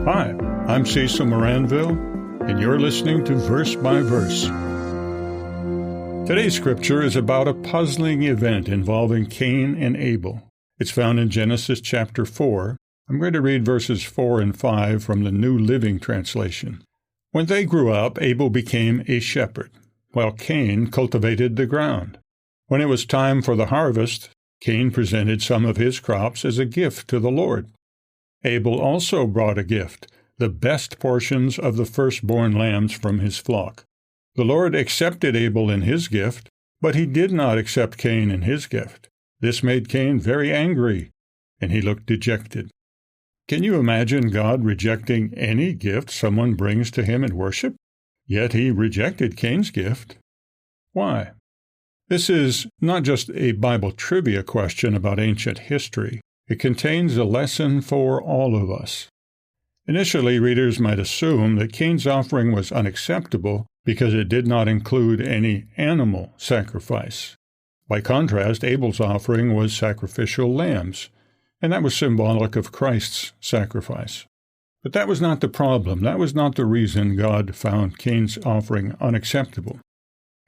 Hi, I'm Cecil Maranville, and you're listening to Verse by Verse. Today's scripture is about a puzzling event involving Cain and Abel. It's found in Genesis chapter 4. I'm going to read verses 4 and 5 from the New Living Translation. When they grew up, Abel became a shepherd, while Cain cultivated the ground. When it was time for the harvest, Cain presented some of his crops as a gift to the Lord. Abel also brought a gift, the best portions of the firstborn lambs from his flock. The Lord accepted Abel in his gift, but he did not accept Cain in his gift. This made Cain very angry, and he looked dejected. Can you imagine God rejecting any gift someone brings to him in worship? Yet he rejected Cain's gift. Why? This is not just a Bible trivia question about ancient history. It contains a lesson for all of us. Initially, readers might assume that Cain's offering was unacceptable because it did not include any animal sacrifice. By contrast, Abel's offering was sacrificial lambs, and that was symbolic of Christ's sacrifice. But that was not the problem. That was not the reason God found Cain's offering unacceptable.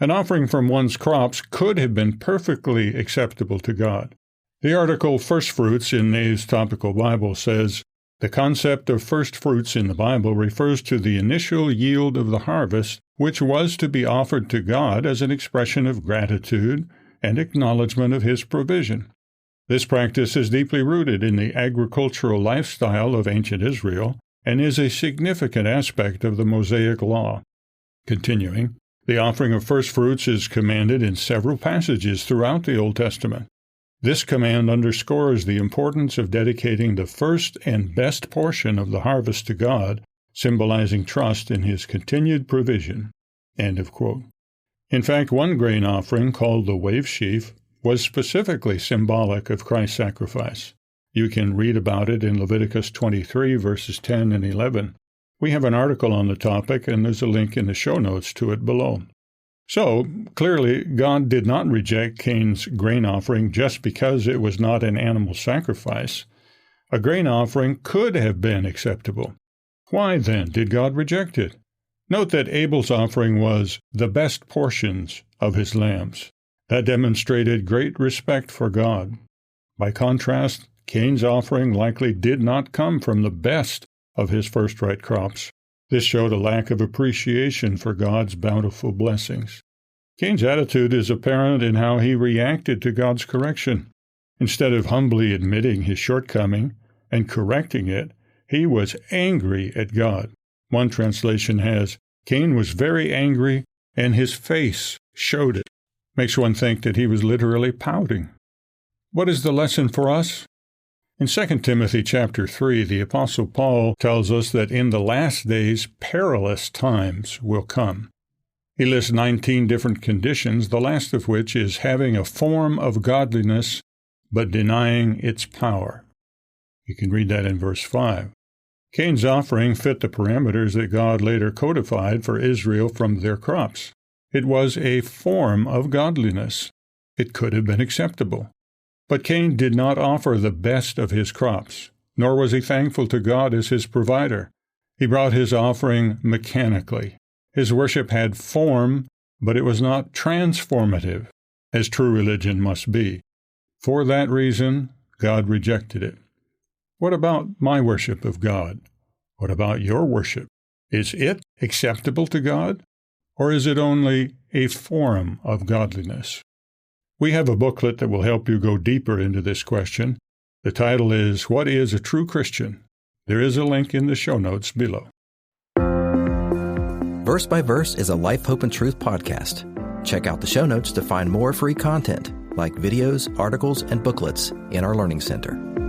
An offering from one's crops could have been perfectly acceptable to God. The article First Fruits in Nave's Topical Bible says, "The concept of first fruits in the Bible refers to the initial yield of the harvest, which was to be offered to God as an expression of gratitude and acknowledgement of His provision. This practice is deeply rooted in the agricultural lifestyle of ancient Israel and is a significant aspect of the Mosaic Law." Continuing, the offering of first fruits is commanded in several passages throughout the Old Testament. This command underscores the importance of dedicating the first and best portion of the harvest to God, symbolizing trust in His continued provision. End of quote. In fact, one grain offering, called the wave sheaf, was specifically symbolic of Christ's sacrifice. You can read about it in Leviticus 23, verses 10 and 11. We have an article on the topic, and there's a link in the show notes to it below. So, clearly, God did not reject Cain's grain offering just because it was not an animal sacrifice. A grain offering could have been acceptable. Why, then, did God reject it? Note that Abel's offering was the best portions of his lambs. That demonstrated great respect for God. By contrast, Cain's offering likely did not come from the best of his first-right crops. This showed a lack of appreciation for God's bountiful blessings. Cain's attitude is apparent in how he reacted to God's correction. Instead of humbly admitting his shortcoming and correcting it, he was angry at God. One translation has, "Cain was very angry, and his face showed it." Makes one think that he was literally pouting. What is the lesson for us? In 2 Timothy chapter 3, the Apostle Paul tells us that in the last days perilous times will come. He lists 19 different conditions, the last of which is having a form of godliness but denying its power. You can read that in verse 5. Cain's offering fit the parameters that God later codified for Israel from their crops. It was a form of godliness. It could have been acceptable. But Cain did not offer the best of his crops, nor was he thankful to God as his provider. He brought his offering mechanically. His worship had form, but it was not transformative, as true religion must be. For that reason, God rejected it. What about my worship of God? What about your worship? Is it acceptable to God? Or is it only a form of godliness? We have a booklet that will help you go deeper into this question. The title is, "What is a True Christian?" There is a link in the show notes below. Verse by Verse is a Life, Hope, and Truth podcast. Check out the show notes to find more free content, like videos, articles, and booklets in our Learning Center.